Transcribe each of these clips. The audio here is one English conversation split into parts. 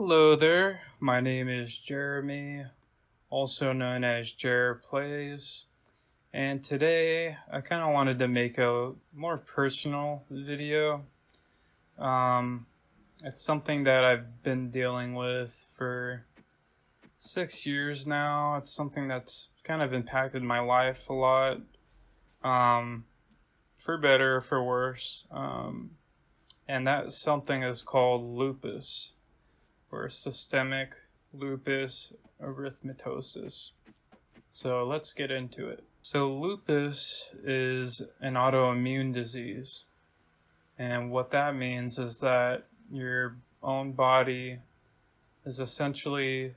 Hello there, my name is Jeremy, also known as Jer Plays, and today I kind of wanted to make a more personal video. It's something that I've been dealing with for 6 years now. It's something that's kind of impacted my life a lot, for better or for worse, and that something is called lupus, or systemic lupus erythematosus. So let's get into it. So lupus is an autoimmune disease. And what that means is that your own body is essentially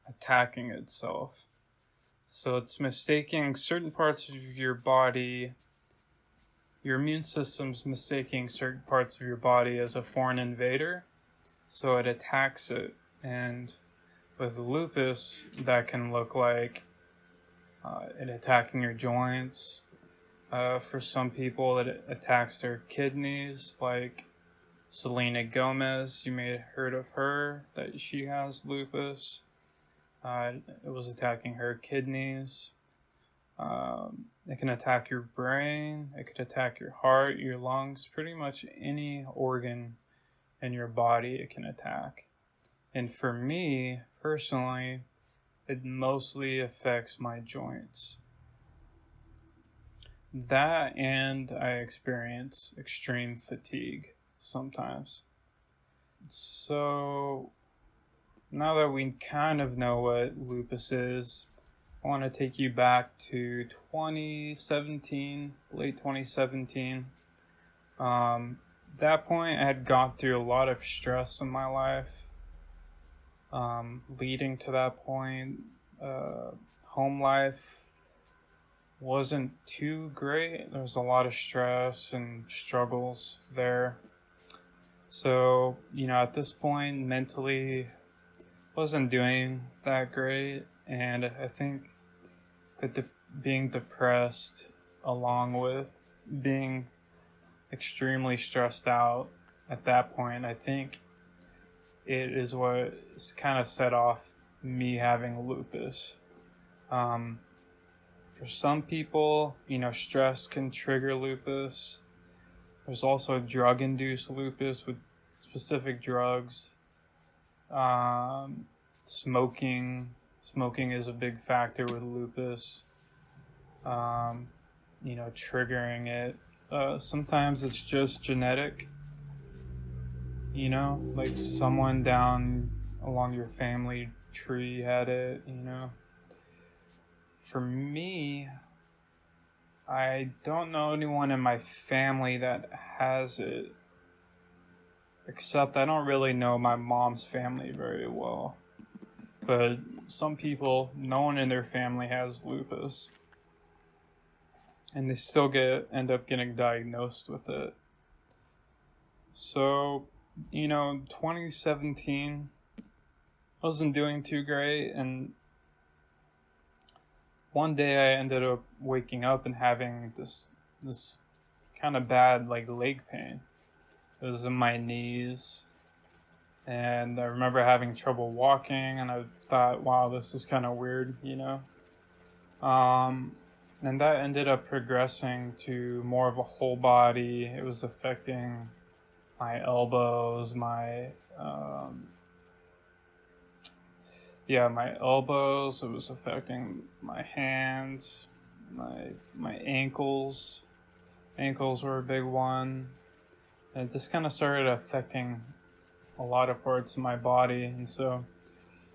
attacking itself. So it's mistaking certain parts of your body, your immune system's mistaking certain parts of your body as a foreign invader. So it attacks it, and with lupus, that can look like it attacking your joints. For some people, it attacks their kidneys, like Selena Gomez. You may have heard of her, that she has lupus. It was attacking her kidneys. It can attack your brain. It could attack your heart, your lungs, pretty much any organ in your body it can attack. And for me personally, it mostly affects my joints. That, and I experience extreme fatigue sometimes. So now that we kind of know what lupus is, I want to take you back to 2017, late 2017. That point, I had gone through a lot of stress in my life. Leading to that point, home life wasn't too great. There was a lot of stress and struggles there. So, at this point, mentally, wasn't doing that great. And I think that being depressed, along with being extremely stressed out at that point, I think it is what kind of set off me having lupus. For some people, stress can trigger lupus. There's also drug-induced lupus with specific drugs. Smoking is a big factor with lupus. Triggering it. Sometimes it's just genetic, like someone down along your family tree had it, For me, I don't know anyone in my family that has it, except I don't really know my mom's family very well. But some people, no one in their family has lupus, and they still end up getting diagnosed with it. So, 2017 wasn't doing too great, and one day I ended up waking up and having this kind of bad leg pain. It was in my knees, and I remember having trouble walking, and I thought, wow, this is kind of weird, And that ended up progressing to more of a whole body. It was affecting my elbows, my elbows. It was affecting my hands, my ankles. Ankles were a big one. And it just kind of started affecting a lot of parts of my body. And so,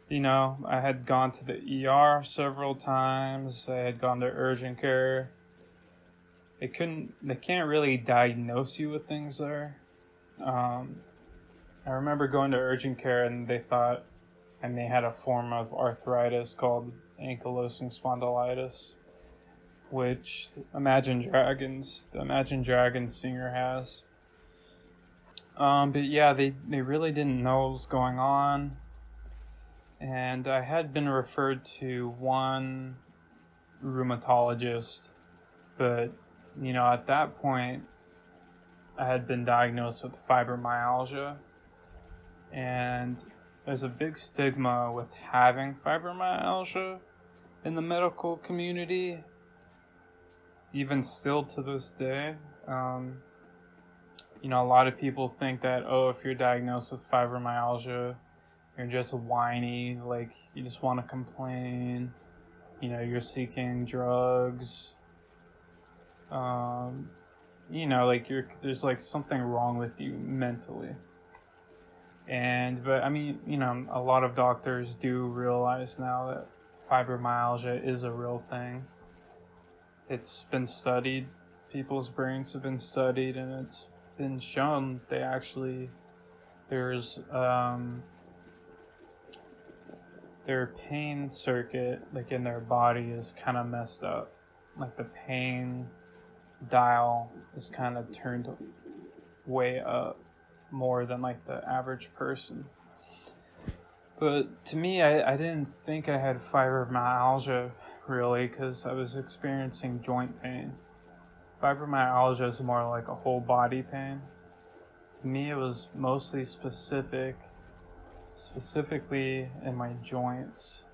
I had gone to the ER several times. I had gone to urgent care. They can't really diagnose you with things there. I remember going to urgent care, and they thought I may have a form of arthritis called ankylosing spondylitis, which the Imagine Dragons singer has. But yeah, they really didn't know what was going on. And I had been referred to one rheumatologist, but, at that point, I had been diagnosed with fibromyalgia, and there's a big stigma with having fibromyalgia in the medical community, even still to this day. A lot of people think that, oh, if you're diagnosed with fibromyalgia, you're just whiny, like you just want to complain, you're seeking drugs, like there's like something wrong with you mentally. But a lot of doctors do realize now that fibromyalgia is a real thing. It's been studied, people's brains have been studied, and it's been shown there's their pain circuit, like in their body, is kind of messed up. Like the pain dial is kind of turned way up more than like the average person. But to me, I didn't think I had fibromyalgia really, because I was experiencing joint pain. Fibromyalgia is more like a whole body pain. To me, it was mostly specifically in my joints.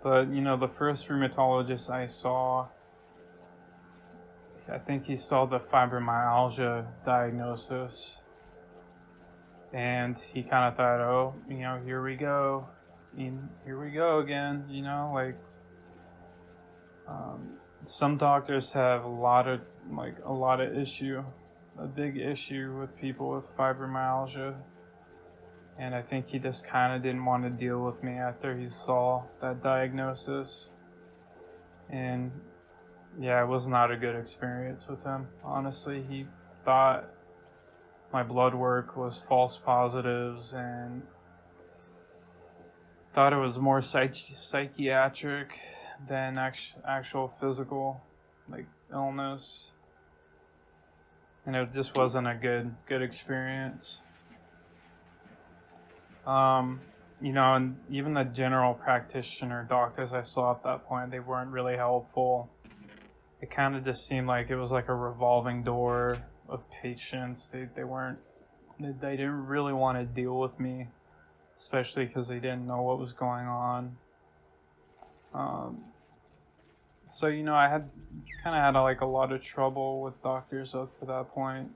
But the first rheumatologist I saw, I think he saw the fibromyalgia diagnosis, and he kind of thought, oh, here we go again, some doctors have a big issue with people with fibromyalgia, and I think he just kind of didn't want to deal with me after he saw that diagnosis. And yeah, it was not a good experience with him, honestly. He thought my blood work was false positives and thought it was more psychiatric than actual physical, like, illness. And it just wasn't a good experience. And even the general practitioner doctors I saw at that point, they weren't really helpful. It kind of just seemed like it was like a revolving door of patients. They didn't really want to deal with me, especially because they didn't know what was going on. So I had like a lot of trouble with doctors up to that point.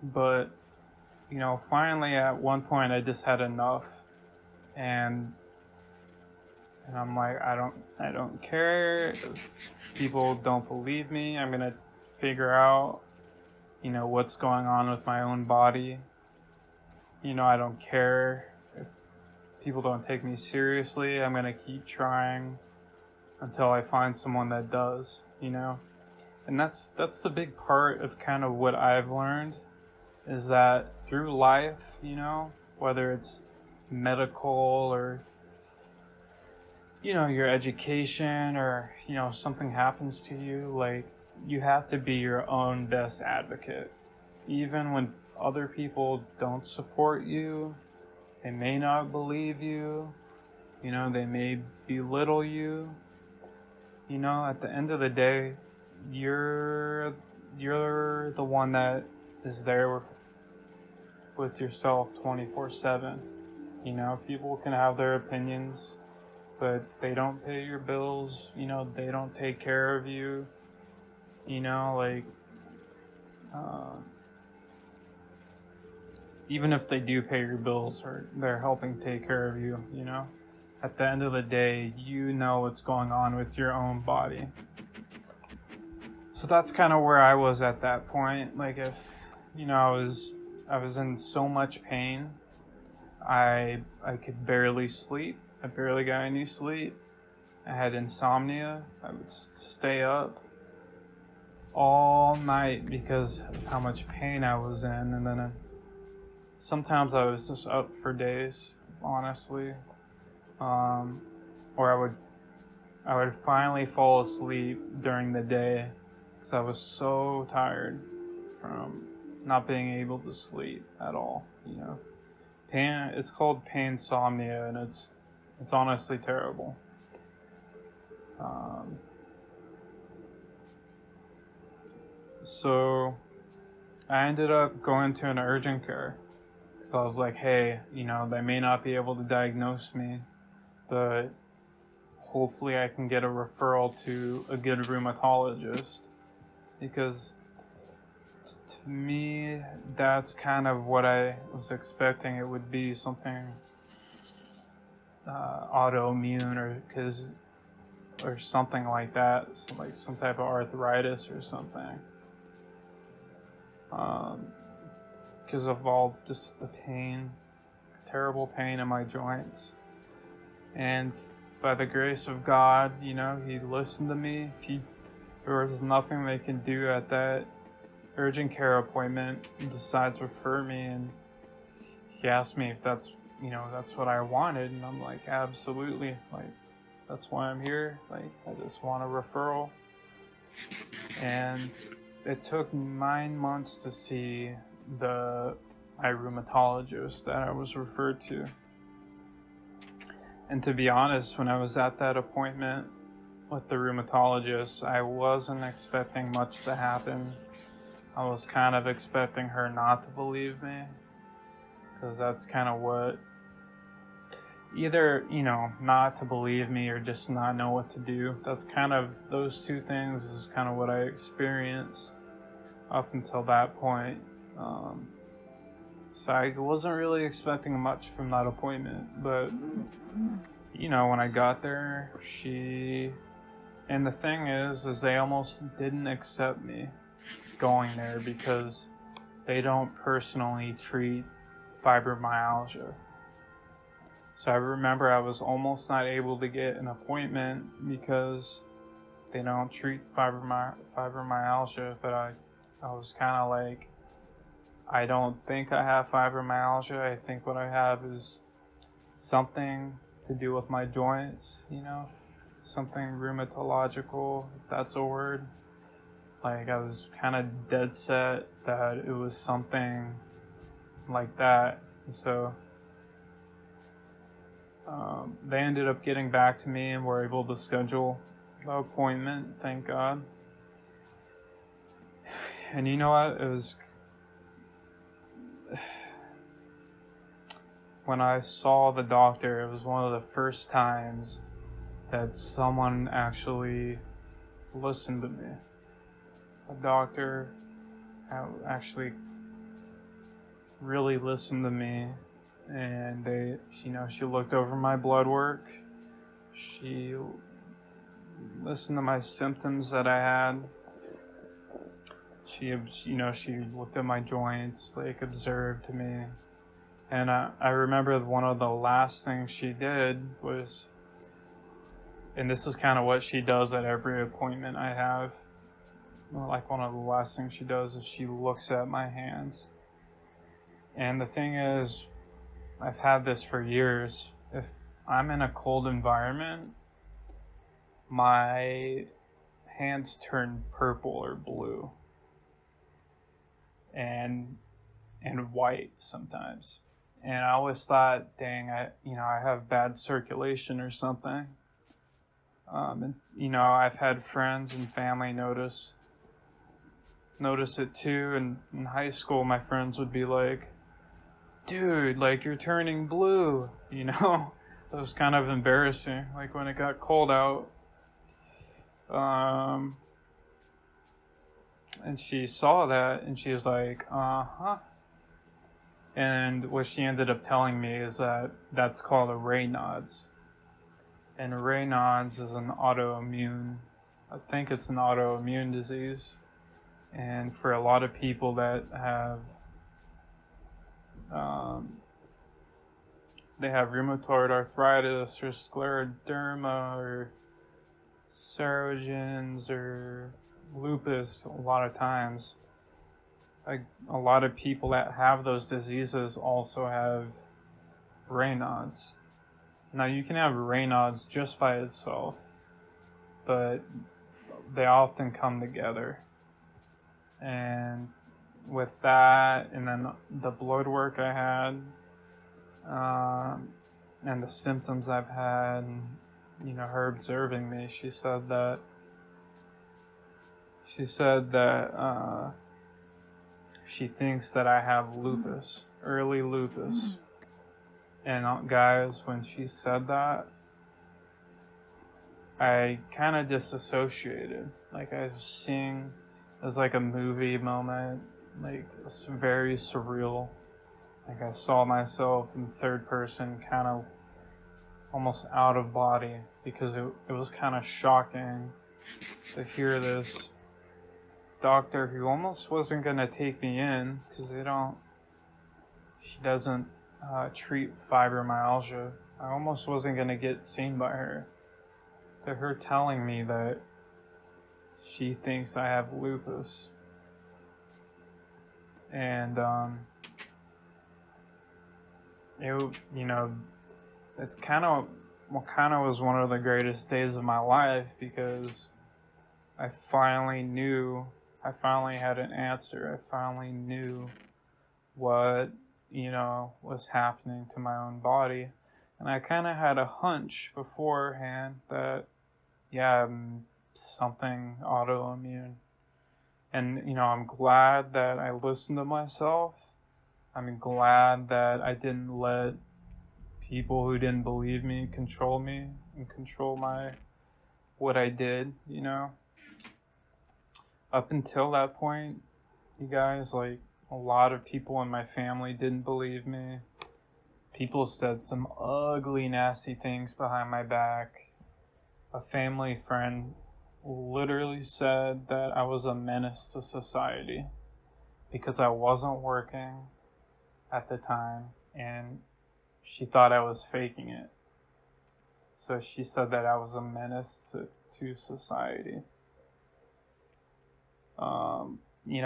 But finally at one point I just had enough, and I'm like, I don't care if people don't believe me. I'm gonna figure out what's going on with my own body. I don't care if people don't take me seriously. I'm gonna keep trying until I find someone that does, and that's the big part of kind of what I've learned, is that through life, whether it's medical or your education, or something happens to you, like, you have to be your own best advocate. Even when other people don't support you, they may not believe you, they may belittle you, at the end of the day, you're the one that is there with yourself 24/7. People can have their opinions, but they don't pay your bills, they don't take care of you, even if they do pay your bills or they're helping take care of you, at the end of the day, what's going on with your own body. So that's kind of where I was at that point. Like, if, I was in so much pain, I could barely sleep. I barely got any sleep. I had insomnia. I would stay up all night because of how much pain I was in. And then sometimes I was just up for days, honestly. Or I would finally fall asleep during the day because I was so tired from not being able to sleep at all. Pain. It's called painsomnia, and it's honestly terrible. So I ended up going to an urgent care. So I was like, hey, they may not be able to diagnose me, but hopefully I can get a referral to a good rheumatologist. Because to me, that's kind of what I was expecting. It would be something autoimmune or something like that, so like some type of arthritis or something. Because of all just the pain, terrible pain in my joints. And by the grace of God, he listened to me. There was nothing they can do at that urgent care appointment besides refer me, and he asked me if that's what I wanted, and I'm like, absolutely, like that's why I'm here. Like, I just want a referral. And it took 9 months to see my rheumatologist that I was referred to. And to be honest, when I was at that appointment with the rheumatologist, I wasn't expecting much to happen. I was kind of expecting her not to believe me, because that's kind of what, either, not to believe me or just not know what to do. That's kind of, those two things is kind of what I experienced up until that point. So I wasn't really expecting much from that appointment, but, when I got there, and the thing is they almost didn't accept me going there because they don't personally treat fibromyalgia. So I remember I was almost not able to get an appointment because they don't treat fibromyalgia, but I was kind of like, I don't think I have fibromyalgia. I think what I have is something to do with my joints, something rheumatological, if that's a word. Like, I was kind of dead set that it was something like that. And so they ended up getting back to me and were able to schedule the appointment, thank God. And you know what? It was, when I saw the doctor, it was one of the first times that someone actually listened to me. A doctor actually really listened to me, and she looked over my blood work. She listened to my symptoms that I had. She looked at my joints, like, observed me. And I remember one of the last things she did was, and this is kind of what she does at every appointment I have, like one of the last things she does is she looks at my hands. And the thing is, I've had this for years. If I'm in a cold environment, my hands turn purple or blue and white sometimes. And I always thought, dang, I have bad circulation or something. And I've had friends and family notice it too. And in high school, my friends would be like, dude, like, you're turning blue, It was kind of embarrassing, like, when it got cold out. And she saw that, and she was like, uh-huh. And what she ended up telling me is that that's called a Raynaud's. And Raynaud's is I think it's an autoimmune disease. And for a lot of people that have, they have rheumatoid arthritis or scleroderma or Sjögren's or lupus, a lot of times, a lot of people that have those diseases also have Raynaud's. Now, you can have Raynaud's just by itself, but they often come together. And with that, and then the blood work I had, and the symptoms I've had, and, her observing me, she said that she thinks that I have lupus, early lupus. And guys, when she said that, I kind of disassociated. Like I was seeing, it was like a movie moment, like it's very surreal. Like I saw myself in third person, kind of almost out of body, because it was kind of shocking to hear this doctor who almost wasn't going to take me in because she doesn't treat fibromyalgia. I almost wasn't going to get seen by her. To her telling me that she thinks I have lupus. And, it's kind of was one of the greatest days of my life because I finally had an answer. I finally knew what, was happening to my own body. And I kind of had a hunch beforehand that, I'm something autoimmune. And, I'm glad that I listened to myself. I'm glad that I didn't let people who didn't believe me control me and control what I did, Up until that point, you guys, like, a lot of people in my family didn't believe me. People said some ugly, nasty things behind my back. A family friend literally said that I was a menace to society because I wasn't working at the time and she thought I was faking it. So she said that I was a menace to society.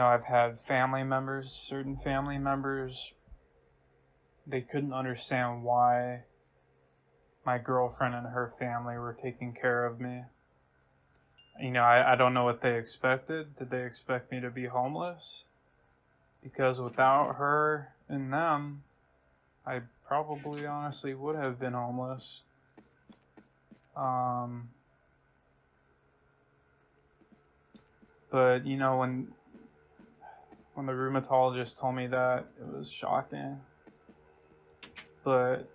I've had certain family members, they couldn't understand why my girlfriend and her family were taking care of me. I don't know what they expected. Did they expect me to be homeless? Because without her and them, I probably honestly would have been homeless. But when the rheumatologist told me that, it was shocking. But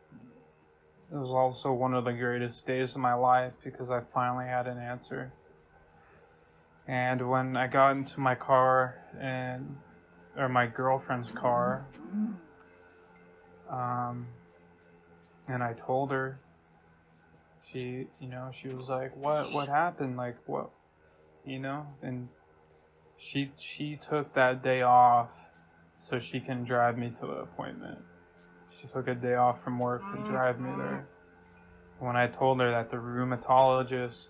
it was also one of the greatest days of my life because I finally had an answer. And when I got into my car or my girlfriend's car, and I told her, she was like, what happened? Like, what, and she took that day off so she can drive me to the appointment. She took a day off from work to drive me there. When I told her that the rheumatologist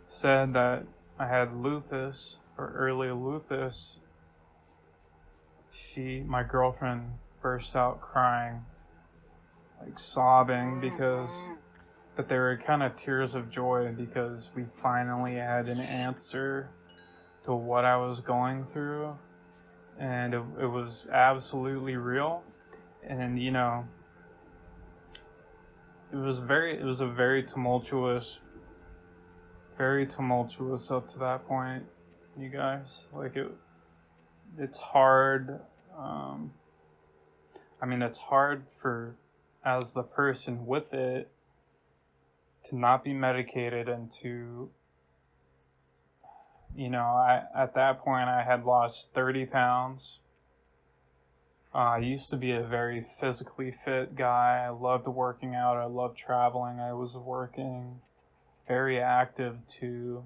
said that I had lupus or early lupus, my girlfriend burst out crying, like sobbing but they were kind of tears of joy because we finally had an answer to what I was going through, and it was absolutely real. And it was a very tumultuous up to that point, you guys. Like it's hard. It's hard as the person with it to not be medicated and to, at that point I had lost 30 pounds. I used to be a very physically fit guy. I loved working out. I loved traveling. I was working very active to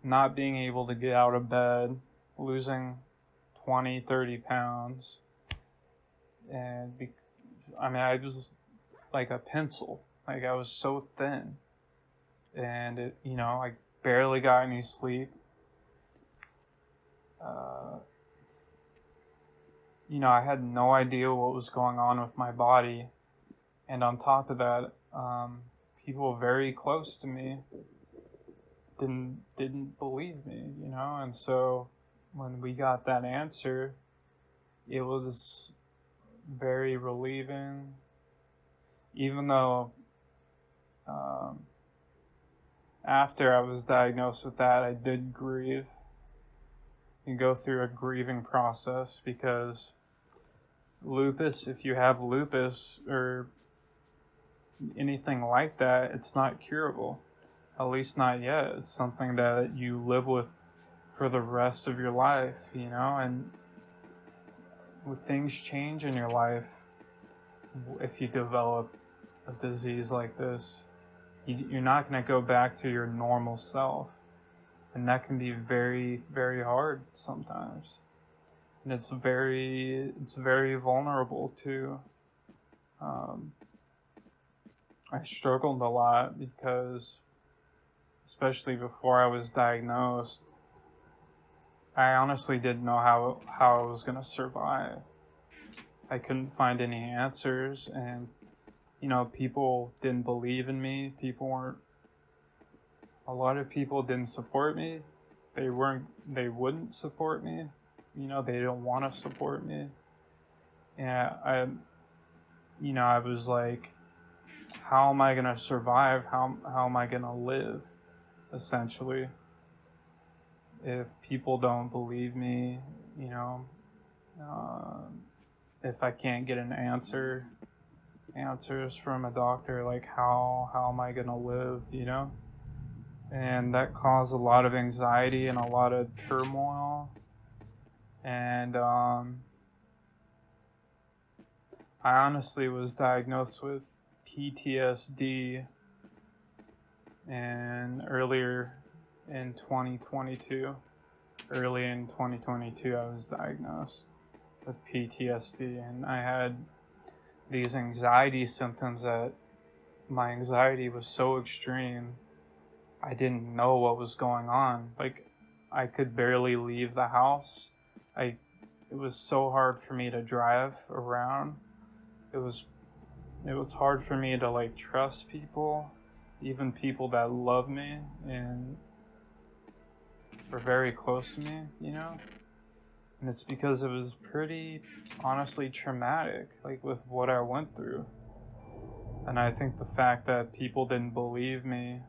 not being able to get out of bed, losing 20, 30 pounds. And I was like a pencil. Like I was so thin. And I barely got any sleep. I had no idea what was going on with my body. And on top of that, people very close to me didn't believe me, and so when we got that answer, it was very relieving, even though after I was diagnosed with that, I did grieve. You go through a grieving process, because lupus, if you have lupus or anything like that, it's not curable. At least not yet. It's something that you live with for the rest of your life, and when things change in your life, if you develop a disease like this, you're not going to go back to your normal self. And that can be very, very hard sometimes. And it's very vulnerable too. I struggled a lot because, especially before I was diagnosed, I honestly didn't know how I was going to survive. I couldn't find any answers, and people didn't believe in me. A lot of people didn't support me. They wouldn't support me. They don't want to support me. And I was like, how am I going to survive? How am I going to live, essentially, if people don't believe me, if I can't get answers from a doctor, like how am I going to live, And that caused a lot of anxiety and a lot of turmoil. And I honestly was diagnosed with PTSD early in 2022, I was diagnosed with PTSD, and I had these anxiety symptoms that my anxiety was so extreme, I didn't know what was going on. Like, I could barely leave the house. It was so hard for me to drive around. It was hard for me to trust people, even people that love me and were very close to me, And it's because it was pretty, honestly, traumatic, with what I went through. And I think the fact that people didn't believe me,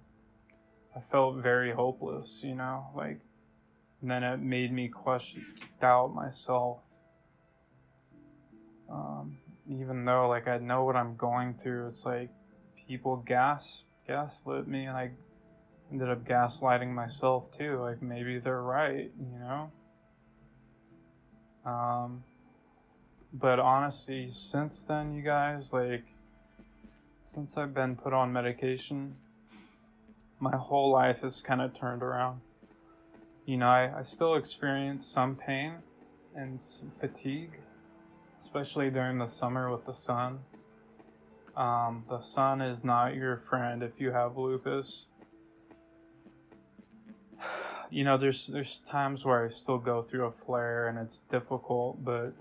I felt very hopeless, and then it made me doubt myself. Even though, I know what I'm going through, it's people gaslit me, and I ended up gaslighting myself too. Maybe they're right, But honestly, since then, you guys, since I've been put on medication, my whole life has kind of turned around. I still experience some pain and some fatigue, especially during the summer with the sun. The sun is not your friend if you have lupus. There's times where I still go through a flare and it's difficult, but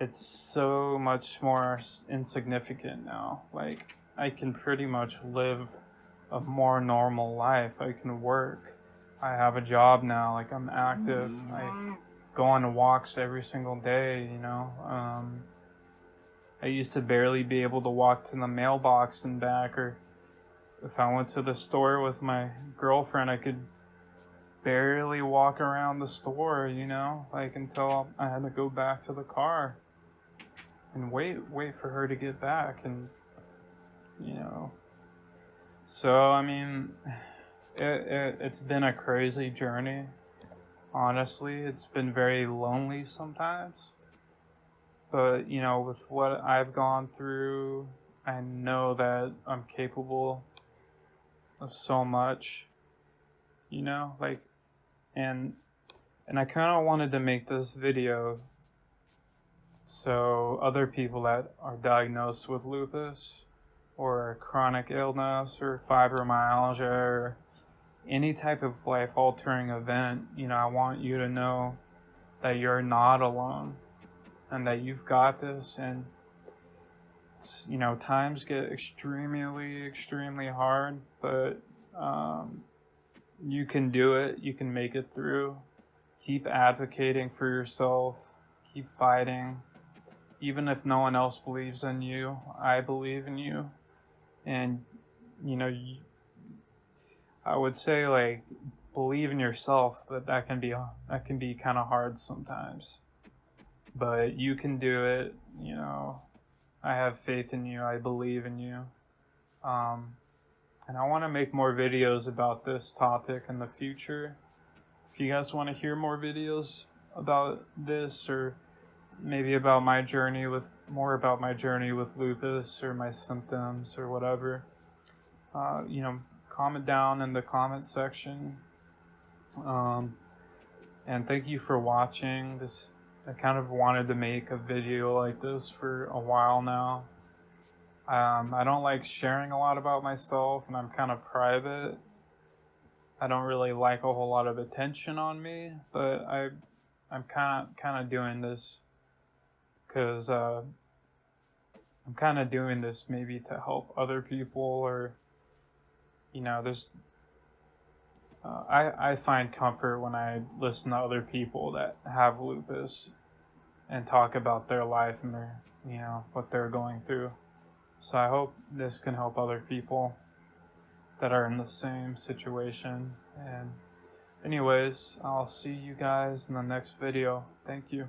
it's so much more insignificant now. I can pretty much live a more normal life. I can work. I have a job now. I'm active. I go on walks every single day, I used to barely be able to walk to the mailbox and back, or if I went to the store with my girlfriend, I could barely walk around the store, until I had to go back to the car and wait for her to get back. And so I mean, it's been a crazy journey. Honestly, it's been very lonely sometimes, but with what I've gone through, I know that I'm capable of so much, and I kind of wanted to make this video so other people that are diagnosed with lupus or chronic illness or fibromyalgia or any type of life-altering event, I want you to know that you're not alone and that you've got this. And times get extremely hard, but you can do it. You can make it through. Keep advocating for yourself. Keep fighting. Even if no one else believes in you, I believe in you. And I would say believe in yourself, but that can be kind of hard sometimes. But you can do it, you know. I have faith in you. I believe in you. And I want to make more videos about this topic in the future. If you guys want to hear more videos about this, or maybe about my journey with lupus, or my symptoms, or whatever, you know, comment down in the comment section. And thank you for watching this. I kind of wanted to make a video like this for a while now. I don't like sharing a lot about myself, and I'm kind of private. I don't really like a whole lot of attention on me, but I'm kind of doing this because I'm kind of doing this maybe to help other people, or you know, there's I find comfort when I listen to other people that have lupus and talk about their life and their, you know, what they're going through. So I hope this can help other people that are in the same situation. And anyways, I'll see you guys in the next video. Thank you.